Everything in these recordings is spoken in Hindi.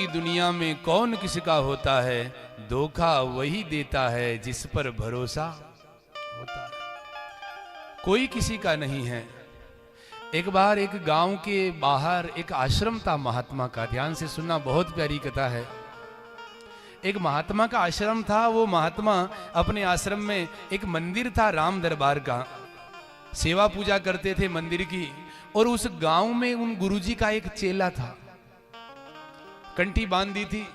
की दुनिया में कौन किसका होता है, धोखा वही देता है जिस पर भरोसा होता है। कोई किसी का नहीं है। एक बार एक गांव के बाहर एक आश्रम था महात्मा का, ध्यान से सुनना, बहुत प्यारी कथा है। एक महात्मा का आश्रम था। वो महात्मा अपने आश्रम में एक मंदिर था राम दरबार का, सेवा पूजा करते थे मंदिर की। और उस गांव में उन गुरुजी का एक चेला था, कंठी बांध दी थी,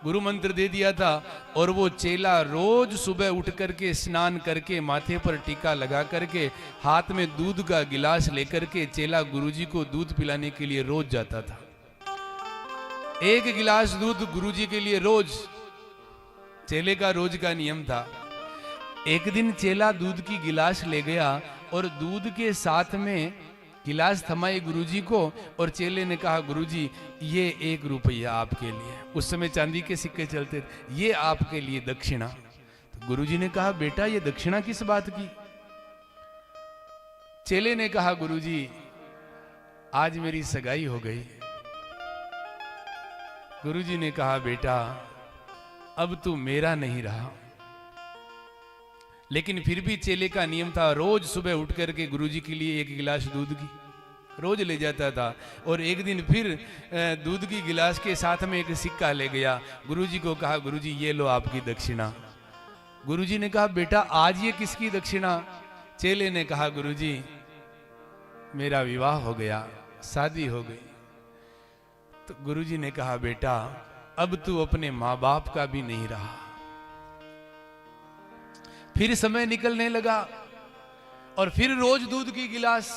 गुरु मंत्र दे दिया था। और वो चेला रोज सुबह उठ करके स्नान करके माथे पर टीका लगा करके हाथ में दूध का गिलास लेकर के चेला गुरुजी को दूध पिलाने के लिए रोज जाता था। 1 गिलास दूध गुरुजी के लिए रोज, चेले का रोज का नियम था। एक दिन चेला दूध की गिलास ले गया और दूध के साथ में गिलास थमाए गुरुजी को, और चेले ने कहा गुरुजी ये 1 रुपया आपके लिए। उस समय चांदी के सिक्के चलते थे, ये आपके लिए दक्षिणा। तो गुरुजी ने कहा बेटा ये दक्षिणा किस बात की? चेले ने कहा गुरुजी आज मेरी सगाई हो गई। गुरुजी ने कहा बेटा अब तू मेरा नहीं रहा। लेकिन फिर भी चेले का नियम था, रोज सुबह उठ करके गुरुजी के लिए 1 गिलास दूध की रोज ले जाता था। और एक दिन फिर दूध की गिलास के साथ में एक सिक्का ले गया, गुरुजी को कहा गुरुजी ये लो आपकी दक्षिणा। गुरुजी ने कहा बेटा आज ये किसकी दक्षिणा? चेले ने कहा गुरुजी मेरा विवाह हो गया, शादी हो गई। तो गुरुजी ने कहा बेटा अब तू अपने माँ बाप का भी नहीं रहा। फिर समय निकलने लगा और फिर रोज दूध की गिलास।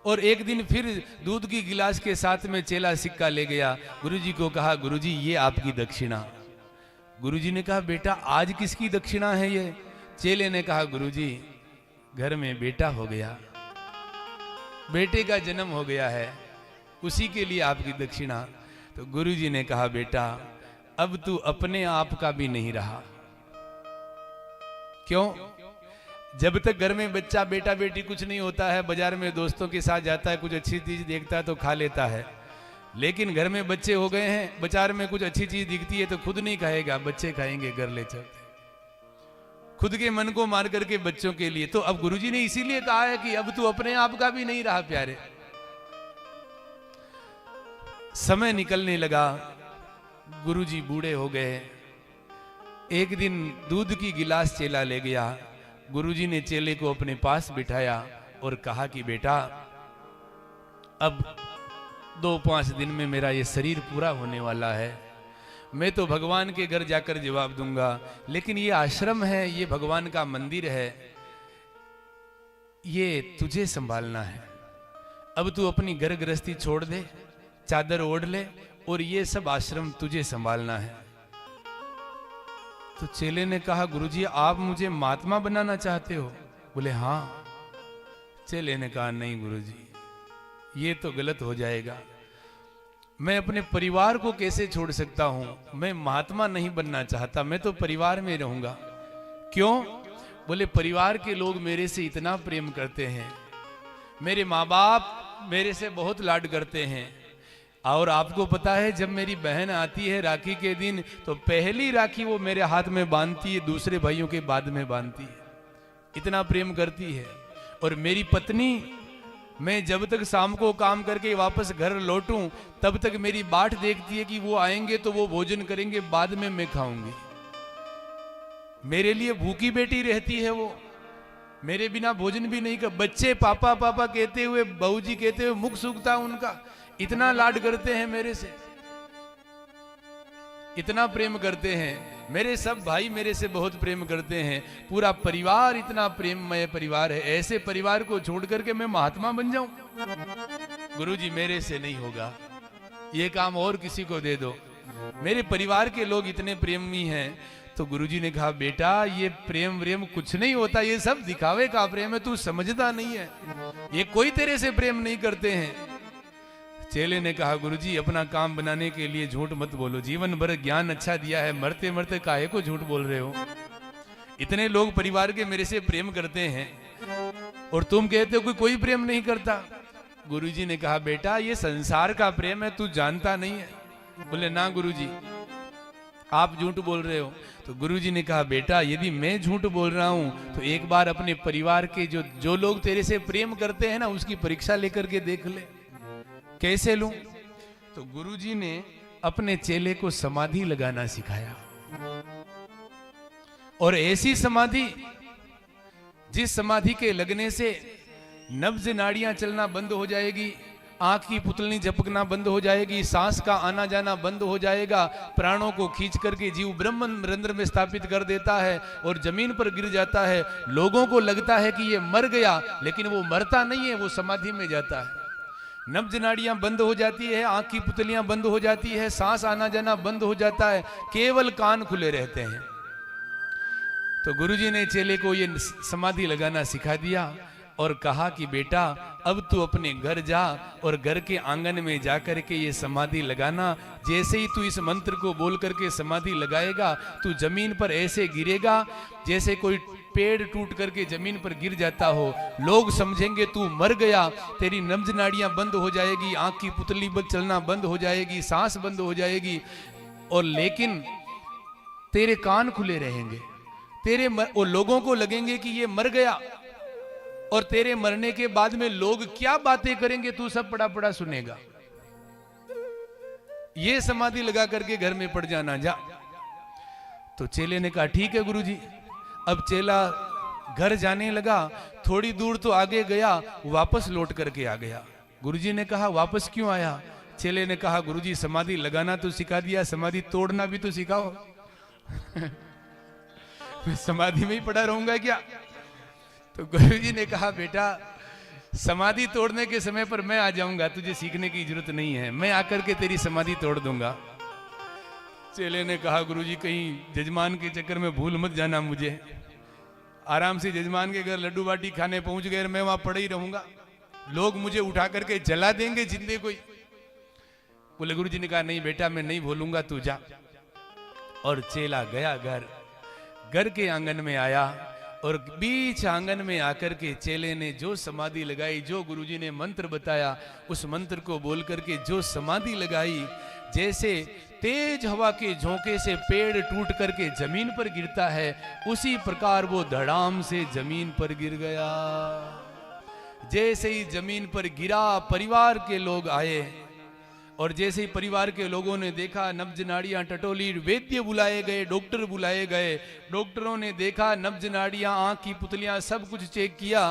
और एक दिन फिर दूध की गिलास के साथ में चेला सिक्का ले गया, गुरुजी को कहा गुरुजी ये आपकी दक्षिणा। गुरुजी ने कहा बेटा आज किसकी दक्षिणा है ये? चेले ने कहा गुरुजी घर में बेटा हो गया, बेटे का जन्म हो गया है, उसी के लिए आपकी दक्षिणा। तो गुरुजी ने कहा बेटा अब तू अपने आप का भी नहीं रहा। क्यों? जब तक घर में बच्चा बेटा बेटी कुछ नहीं होता है, बाजार में दोस्तों के साथ जाता है, कुछ अच्छी चीज देखता है तो खा लेता है। लेकिन घर में बच्चे हो गए हैं, बाजार में कुछ अच्छी चीज दिखती है तो खुद नहीं खाएगा, बच्चे खाएंगे, घर ले चलते। खुद के मन को मार करके बच्चों के लिए। तो अब गुरुजी ने इसीलिए कहा है कि अब तू अपने आप का भी नहीं रहा प्यारे। समय निकलने लगा, गुरुजी बूढ़े हो गए। एक दिन दूध की गिलास चेला ले गया। गुरुजी ने चेले को अपने पास बिठाया और कहा कि बेटा अब 2-5 दिन में मेरा ये शरीर पूरा होने वाला है, मैं तो भगवान के घर जाकर जवाब दूंगा, लेकिन ये आश्रम है, ये भगवान का मंदिर है, ये तुझे संभालना है। अब तू अपनी घर गृहस्थी छोड़ दे, चादर ओढ़ ले और ये सब आश्रम तुझे संभालना है। तो चेले ने कहा गुरुजी आप मुझे महात्मा बनाना चाहते हो? बोले हाँ। चेले ने कहा नहीं गुरुजी ये तो गलत हो जाएगा, मैं अपने परिवार को कैसे छोड़ सकता हूं? मैं महात्मा नहीं बनना चाहता, मैं तो परिवार में रहूंगा। क्यों? बोले परिवार के लोग मेरे से इतना प्रेम करते हैं, मेरे माँ बाप मेरे से बहुत लाड करते हैं। और आपको पता है जब मेरी बहन आती है राखी के दिन तो पहली राखी वो मेरे हाथ में बांधती है, दूसरे भाइयों के बाद में बांधती है, इतना प्रेम करती है। और मेरी पत्नी, मैं जब तक शाम को काम करके वापस घर लौटूं तब तक मेरी बाट देखती है कि वो आएंगे तो वो भोजन करेंगे, बाद में मैं खाऊंगी। मेरे लिए भूखी बेटी रहती है वो, मेरे बिना भोजन भी नहीं कर। बच्चे पापा पापा कहते हुए, बहूजी कहते हुए मुख सूखता उनका, इतना लाड करते हैं मेरे से, इतना प्रेम करते हैं। मेरे सब भाई मेरे से बहुत प्रेम करते हैं, पूरा परिवार इतना प्रेममय परिवार है। ऐसे परिवार को छोड़ करके मैं महात्मा बन जाऊं? गुरुजी मेरे से नहीं होगा, ये काम और किसी को दे दो, मेरे परिवार के लोग इतने प्रेमी हैं। तो गुरुजी ने कहा बेटा ये प्रेम व्रेम कुछ नहीं होता, ये सब दिखावे का प्रेम है, तू समझता नहीं है, ये कोई तेरे से प्रेम नहीं करते हैं। चेले ने कहा गुरुजी अपना काम बनाने के लिए झूठ मत बोलो, जीवन भर ज्ञान अच्छा दिया है, मरते मरते काहे को झूठ बोल रहे हो? इतने लोग परिवार के मेरे से प्रेम करते हैं और तुम कहते हो कि कोई प्रेम नहीं करता। गुरुजी ने कहा बेटा ये संसार का प्रेम है, तू जानता नहीं है, बोले ना गुरुजी, आप झूठ बोल रहे हो। तो गुरुजी ने कहा बेटा, यदि मैं झूठ बोल रहा हूं तो एक बार अपने परिवार के जो लोग तेरे से प्रेम करते हैं ना, उसकी परीक्षा लेकर के देख ले, कैसे लूं। तो गुरुजी ने अपने चेले को समाधि लगाना सिखाया, और ऐसी समाधि जिस समाधि के लगने से नब्ज नाड़ियां चलना बंद हो जाएगी, आंख की पुतलनी झपकना बंद हो जाएगी, सांस का आना जाना बंद हो जाएगा, प्राणों को खींच करके जीव ब्रह्म रंध्र में स्थापित कर देता है और जमीन पर गिर जाता है। लोगों को लगता है कि ये मर गया, लेकिन वो मरता नहीं है, वो समाधि में जाता है। नब्ज नाड़ियां बंद हो जाती है, आंख की पुतलियां बंद हो जाती है, सांस आना जाना बंद हो जाता है, केवल कान खुले रहते हैं। तो गुरुजी ने चेले को ये समाधि लगाना सिखा दिया और कहा कि बेटा, अब तू अपने घर जा और घर के आंगन में जाकर के ये समाधि लगाना। जैसे ही तू इस मंत्र को बोल करके समाधि लगाएगा, तू जमीन पर ऐसे गिरेगा जैसे कोई पेड़ टूट करके जमीन पर गिर जाता हो। लोग समझेंगे तू मर गया, तेरी नब्ज नाड़ियां बंद हो जाएगी, आंख की पुतली चलना बंद हो जाएगी, सांस बंद हो जाएगी, और लेकिन तेरे कान खुले रहेंगे। और लोगों को लगेंगे कि ये मर गया, और तेरे मरने के बाद में लोग क्या बातें करेंगे तू सब पड़ा पड़ा सुनेगा। ये समाधि लगा करके घर में पड़ जाना, जा। तो चेले ने कहा ठीक है गुरुजी। अब चेला घर जाने लगा, थोड़ी दूर तो आगे गया, वापस लौट करके आ गया। गुरुजी ने कहा वापस क्यों आया? चेले ने कहा गुरुजी, समाधि लगाना तो सिखा दिया, समाधि तोड़ना भी तो सिखाओ। मैं समाधि में ही पड़ा रहूंगा क्या? तो गुरुजी ने कहा बेटा, समाधि तोड़ने के समय पर मैं आ जाऊंगा, तुझे सीखने की जरूरत नहीं है, मैं आकर के तेरी समाधि तोड़ दूंगा। चेले ने कहा गुरुजी, कहीं जजमान के चक्कर में भूल मत जाना मुझे। आराम से जजमान के घर लड्डू बाटी खाने पहुंच गए, मैं वहां पड़ा ही रहूंगा, लोग मुझे उठा करके जला देंगे जिंदे कोई। बोले गुरुजी ने कहा नहीं बेटा, मैं नहीं भूलूंगा, तू जा। और चेला गया घर के आंगन में आया, और बीच आंगन में आकर के चेले ने जो समाधि लगाई, जो गुरुजी ने मंत्र बताया, उस मंत्र को बोल करके जो समाधि लगाई, जैसे तेज हवा के झोंके से पेड़ टूट करके जमीन पर गिरता है, उसी प्रकार वो धड़ाम से जमीन पर गिर गया। जैसे ही जमीन पर गिरा, परिवार के लोग आए, और जैसे ही परिवार के लोगों ने देखा, नब्ज नाड़ियां टटोली, वैद्य बुलाए गए, डॉक्टर बुलाए गए। डॉक्टरों ने देखा नब्ज नाड़ियां, आंख की पुतलियां, सब कुछ चेक किया,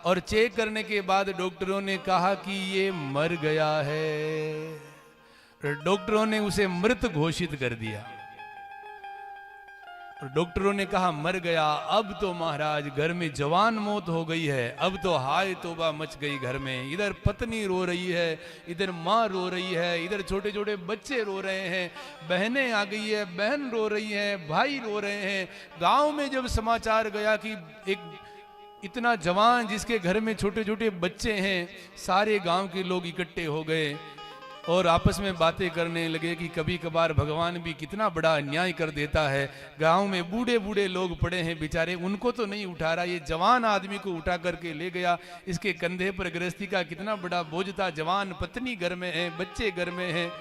और चेक करने के बाद डॉक्टरों ने कहा कि ये मर गया है। डॉक्टरों ने उसे मृत घोषित कर दिया। डॉक्टरों ने कहा मर गया। अब तो महाराज घर में जवान मौत हो गई है, अब तो हाय तौबा मच गई घर में। इधर पत्नी रो रही है, इधर माँ रो रही है, इधर छोटे छोटे बच्चे रो रहे हैं, बहनें आ गई है, बहन रो रही है, भाई रो रहे हैं। गांव में जब समाचार गया कि एक इतना जवान जिसके घर में छोटे छोटे बच्चे हैं, सारे गांव के लोग इकट्ठे हो गए और आपस में बातें करने लगे कि कभी कभार भगवान भी कितना बड़ा अन्याय कर देता है। गांव में बूढ़े बूढ़े लोग पड़े हैं बेचारे, उनको तो नहीं उठा रहा, ये जवान आदमी को उठा करके ले गया। इसके कंधे पर गृहस्थी का कितना बड़ा बोझ था। जवान पत्नी घर में है, बच्चे घर में हैं,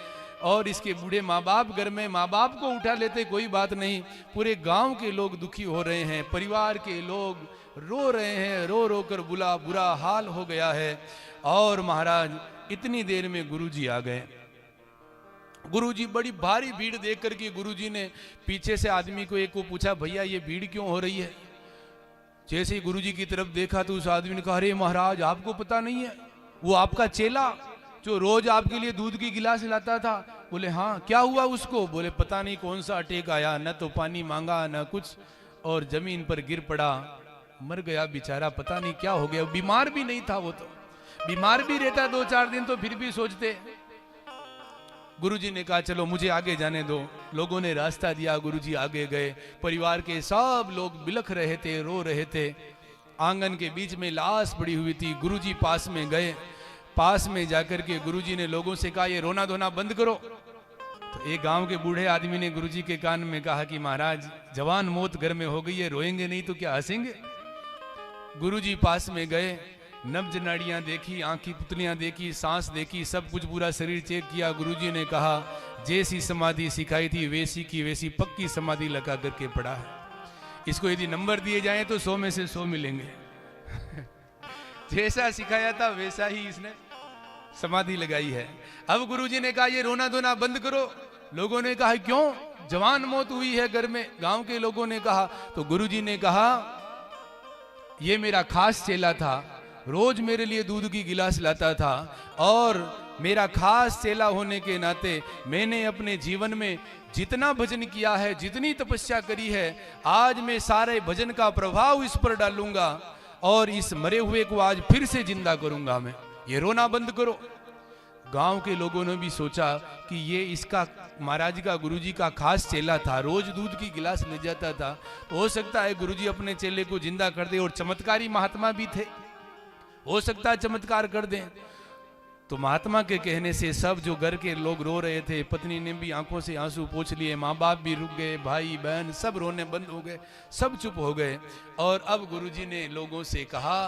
और इसके बूढ़े माँ बाप घर में। माँ बाप को उठा लेते कोई बात नहीं, पूरे गांव के लोग दुखी हो रहे हैं, परिवार के लोग रो रहे हैं, रो रो कर बुरा हाल हो गया है। और महाराज इतनी देर में गुरुजी आ गए। गुरुजी, बड़ी भारी भीड़ देख करके गुरुजी ने पीछे से आदमी को एक को पूछा, भैया ये भीड़ क्यों हो रही है? जैसे ही गुरुजी की तरफ देखा तो उस आदमी ने कहा, अरे महाराज आपको पता नहीं है, वो आपका चेला जो रोज आपके लिए दूध की गिलास लाता था। बोले हाँ, क्या हुआ उसको? बोले पता नहीं कौन सा अटैक आया, न तो पानी मांगा न कुछ, और जमीन पर गिर पड़ा, मर गया बेचारा, पता नहीं क्या हो गया। बीमार भी नहीं था वो, तो बीमार भी रहता 2-4 दिन तो फिर भी सोचते। गुरुजी ने कहा चलो मुझे आगे जाने दो। लोगों ने रास्ता दिया, गुरुजी आगे गए। परिवार के सब लोग बिलख रहे थे, रो रहे थे। आंगन के बीच में लाश पड़ी हुई थी। गुरुजी पास में गए, पास में जाकर के गुरुजी ने लोगों से कहा ये रोना धोना बंद करो। तो एक गांव के बूढ़े आदमी ने गुरुजी के कान में कहा कि महाराज जवान मौत घर में हो गई है, रोएंगे नहीं तो क्या हंसेंगे? गुरुजी पास में गए, नब्ज नाड़ियां देखी, आंखी पुतलियां देखी, सांस देखी, सब कुछ पूरा शरीर चेक किया। गुरुजी ने कहा जैसी समाधि सिखाई थी वैसी की वैसी पक्की समाधि लगा करके पड़ा है। इसको यदि नंबर दिए जाएं तो 100 में से 100 मिलेंगे। जैसा सिखाया था वैसा ही इसने समाधि लगाई है। अब गुरुजी ने कहा ये रोना धोना बंद करो। लोगों ने कहा क्यों, जवान मौत हुई है घर में, गांव के लोगों ने कहा। तो गुरुजी ने कहा ये मेरा खास चेला था, रोज मेरे लिए दूध की गिलास लाता था, और मेरा खास चेला होने के नाते मैंने अपने जीवन में जितना भजन किया है, जितनी तपस्या करी है, आज मैं सारे भजन का प्रभाव इस पर डालूंगा और इस मरे हुए को आज फिर से जिंदा करूंगा मैं। ये रोना बंद करो। गांव के लोगों ने भी सोचा कि ये इसका महाराज का गुरुजी का खास चेला था, रोज दूध की गिलास ले जाता था, तो हो सकता है गुरुजी अपने चेले को जिंदा कर दे। और चमत्कारी महात्मा भी थे, हो सकता है चमत्कार कर दें। तो महात्मा के कहने से सब जो घर के लोग रो रहे थे, पत्नी ने भी आंखों से आंसू पोंछ लिए, माँ बाप भी रुक गए, भाई बहन सब रोने बंद हो गए, सब चुप हो गए। और अब गुरुजी ने लोगों से कहा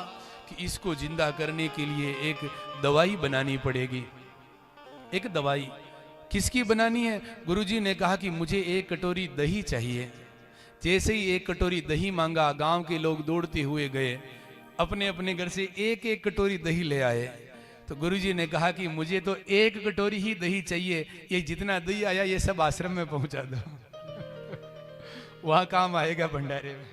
कि इसको जिंदा करने के लिए एक दवाई बनानी पड़ेगी। एक दवाई किसकी बनानी है? गुरुजी ने कहा कि मुझे 1 कटोरी दही चाहिए। जैसे ही 1 कटोरी दही मांगा, गांव के लोग दौड़ते हुए गए, अपने अपने घर से 1-1 कटोरी दही ले आए। तो गुरुजी ने कहा कि मुझे तो 1 कटोरी ही दही चाहिए, ये जितना दही आया ये सब आश्रम में पहुंचा दो। वहां काम आएगा भंडारे में।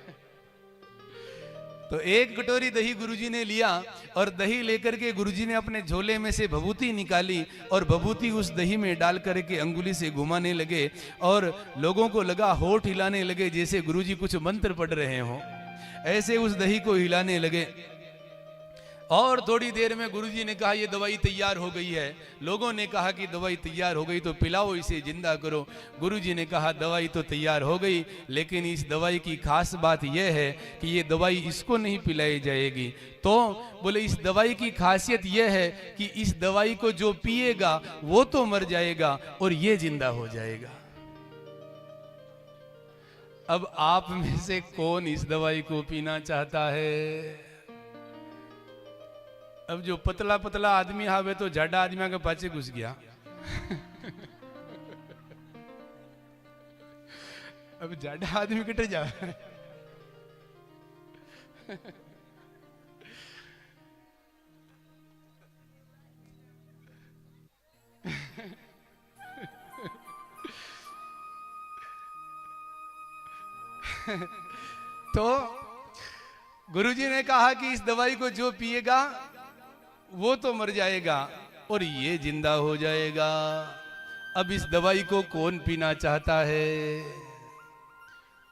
तो 1 कटोरी दही गुरुजी ने लिया, और दही लेकर के गुरुजी ने अपने झोले में से भभूति निकाली, और भभूति उस दही में डाल करके अंगुली से घुमाने लगे, और लोगों को लगा होठ हिलाने लगे जैसे गुरुजी कुछ मंत्र पढ़ रहे हों। ऐसे उस दही को हिलाने लगे, और थोड़ी देर में गुरुजी ने कहा ये दवाई तैयार हो गई है। लोगों ने कहा कि दवाई तैयार हो गई तो पिलाओ, इसे जिंदा करो। गुरुजी ने कहा दवाई तो तैयार हो गई, लेकिन इस दवाई की खास बात यह है कि ये दवाई इसको नहीं पिलाई जाएगी। तो बोले इस दवाई की खासियत यह है कि इस दवाई को जो पिएगा वो तो मर जाएगा और ये जिंदा हो जाएगा। अब आप में से कौन इस दवाई को पीना चाहता है? अब जो पतला पतला आदमी आवे तो जाडा आदमी के पाछे घुस गया। अब जाडा आदमी कटे जा। तो गुरुजी ने कहा कि इस दवाई को जो पिएगा वो तो मर जाएगा और ये जिंदा हो जाएगा। अब इस दवाई को कौन पीना चाहता है?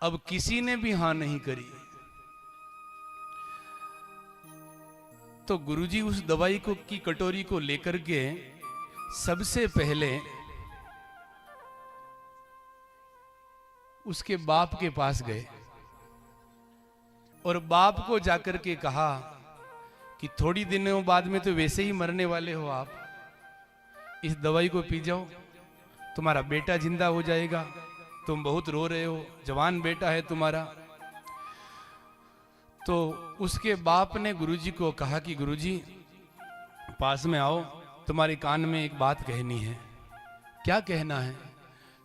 अब किसी ने भी हां नहीं करी। तो गुरुजी उस दवाई को की कटोरी को लेकर के सबसे पहले उसके बाप के पास गए और बाप को जाकर के कहा कि थोड़ी दिनों बाद में तो वैसे ही मरने वाले हो आप, इस दवाई को पी जाओ, तुम्हारा बेटा जिंदा हो जाएगा, तुम बहुत रो रहे हो, जवान बेटा है तुम्हारा। तो उसके बाप ने गुरुजी को कहा कि गुरुजी पास में आओ, तुम्हारे कान में एक बात कहनी है। क्या कहना है?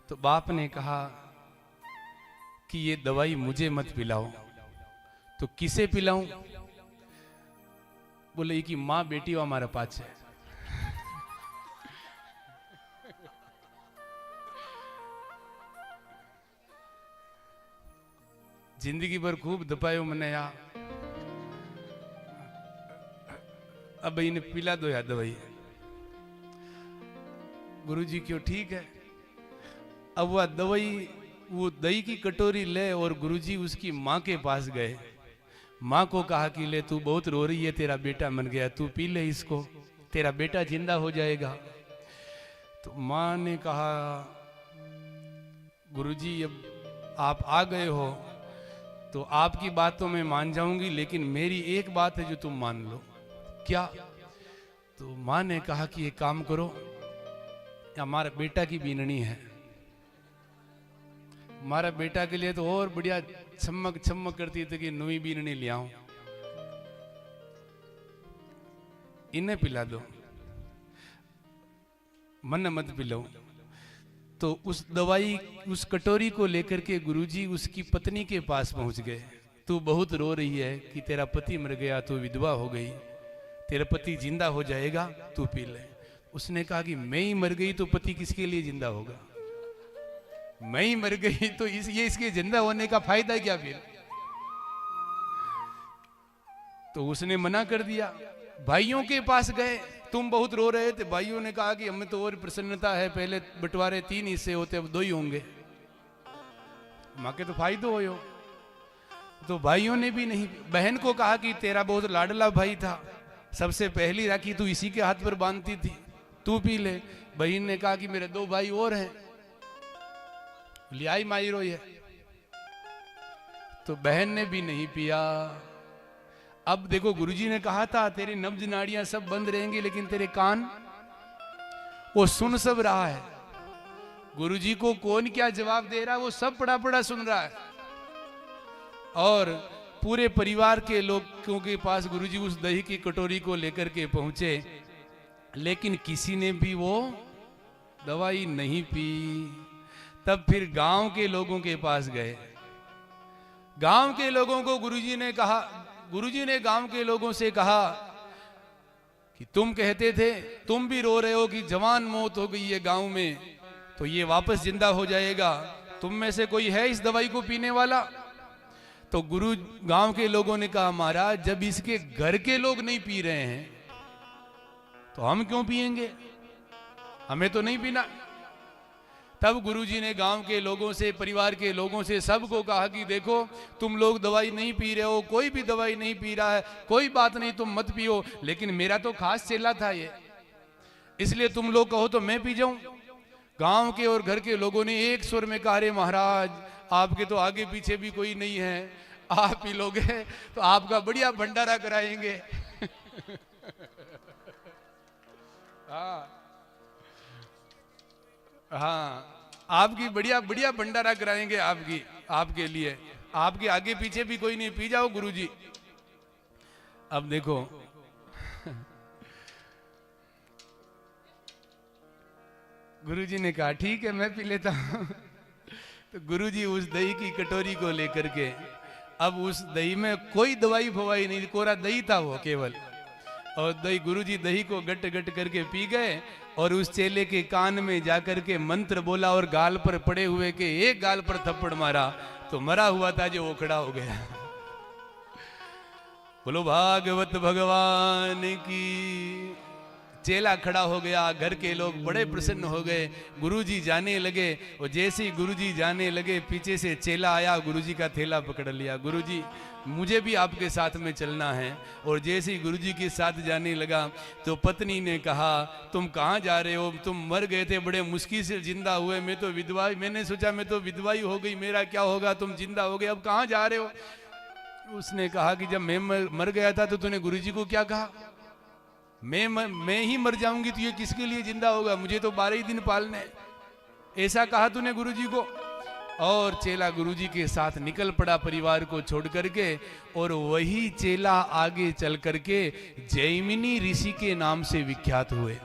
तो बाप ने कहा कि ये दवाई मुझे मत पिलाओ। तो किसे पिलाऊं? बोले कि माँ बेटी वो हमारा पास है। जिंदगी भर खूब दपायो मैंने या, अब इन्हें पिला दो या दवाई। गुरुजी क्यों? ठीक है। अब वह दवाई, वो दही की कटोरी ले और गुरुजी उसकी माँ के पास गए। माँ को कहा कि ले तू बहुत रो रही है, तेरा बेटा मर गया, तू पी ले इसको, तेरा बेटा जिंदा हो जाएगा। तो माँ ने कहा गुरुजी अब आप आ गए हो तो आपकी बात तो मैं मान जाऊंगी, लेकिन मेरी एक बात है जो तुम मान लो। क्या? तो माँ ने कहा कि एक काम करो, हमारा बेटा की बीननी है, हमारा बेटा के लिए तो और बढ़िया छमक छमक करती थी कि नई बीननी ले आओ। इन्हें पिला दो, मन मत पिलाओ। तो उस दवाई, उस कटोरी को लेकर के गुरुजी उसकी पत्नी के पास पहुंच गए। तू बहुत रो रही है कि तेरा पति मर गया, तू विधवा हो गई, तेरा पति जिंदा हो जाएगा, तू पी ले। उसने कहा कि मैं ही मर गई तो पति किसके लिए जिंदा होगा? मैं ही मर गई तो ये इसके जिंदा होने का फायदा क्या फिर? तो उसने मना कर दिया। भाइयों के पास गए, तुम बहुत रो रहे थे। भाइयों ने कहा कि हमें तो और प्रसन्नता है, पहले बंटवारे 3 हिस्से होते, अब 2 ही होंगे, माँ के तो फायदो हो। तो भाइयों ने भी नहीं। बहन को कहा कि तेरा बहुत लाडला भाई था, सबसे पहली राखी तू इसी के हाथ पर बांधती थी, तू पी ले। बहन ने कहा कि मेरे 2 भाई और हैं, लियाई माई रोई है। तो बहन ने भी नहीं पिया। अब देखो, गुरुजी ने कहा था तेरी नब्ज नाड़ियां सब बंद रहेंगी, लेकिन तेरे कान वो सुन सब रहा है। गुरुजी को कौन क्या जवाब दे रहा है वो सब पड़ा पड़ा सुन रहा है। और पूरे परिवार के लोगों के पास गुरुजी उस दही की कटोरी को लेकर के पहुंचे, लेकिन किसी ने भी वो दवाई नहीं पी। तब फिर गांव के लोगों के पास गए। गांव के लोगों को गुरुजी ने कहा, गुरुजी ने गांव के लोगों से कहा कि तुम कहते थे, तुम भी रो रहे हो कि जवान मौत हो गई है गांव में, तो ये वापस जिंदा हो जाएगा, तुम में से कोई है इस दवाई को पीने वाला? तो गांव के लोगों ने कहा, महाराज जब इसके घर के लोग नहीं पी रहे हैं तो हम क्यों पिएंगे, हमें तो नहीं पीना। तब गुरुजी ने गांव के लोगों से, परिवार के लोगों से सबको कहा कि देखो, तुम लोग दवाई नहीं पी रहे हो, कोई भी दवाई नहीं पी रहा है, कोई बात नहीं, तुम मत पियो, लेकिन मेरा तो खास चेला था ये, इसलिए तुम लोग कहो तो मैं पी जाऊं। गांव के और घर के लोगों ने एक स्वर में कहा, अरे महाराज आपके तो आगे पीछे भी कोई नहीं है, आप पी लोगे तो आपका बढ़िया भंडारा कराएंगे। हाँ, आपकी बढ़िया बढ़िया भंडारा कराएंगे आपके लिए, आपके आगे पीछे भी कोई नहीं, पी जाओ गुरुजी। अब देखो गुरुजी ने कहा ठीक है मैं पी लेता हूं। तो गुरुजी उस दही की कटोरी को लेकर के, अब उस दही में कोई दवाई फवाई नहीं, कोरा दही था वो केवल, और दही गुरुजी दही को गट गट करके पी गए और उस चेले के कान में जाकर के मंत्र बोला और गाल पर पड़े हुए के एक गाल पर थप्पड़ मारा तो मरा हुआ था जो वो खड़ा हो गया। बोलो भागवत भगवान की। चेला खड़ा हो गया, घर के लोग बड़े प्रसन्न हो गए, गुरुजी जाने लगे। और जैसे ही गुरुजी जाने लगे, पीछे से चेला आया, गुरुजी का थैला पकड़ लिया, गुरुजी मुझे भी आपके साथ में चलना है। और जैसे ही गुरुजी के साथ जाने लगा तो पत्नी ने कहा, तुम कहाँ जा रहे हो, तुम मर गए थे, बड़े मुश्किल से जिंदा हुए, मैं तो विधवा, मैंने सोचा मैं तो विधवाई हो गई, मेरा क्या होगा, तुम जिंदा हो गए, अब कहाँ जा रहे हो? उसने कहा कि जब मैं मर गया था तो तूने गुरुजी को क्या कहा, मैं ही मर जाऊंगी तो ये किसके लिए जिंदा होगा, मुझे तो 12 ही दिन पालने, ऐसा कहा तूने गुरुजी को। और चेला गुरुजी के साथ निकल पड़ा परिवार को छोड़ करके, और वही चेला आगे चल करके जैमिनी ऋषि के नाम से विख्यात हुए।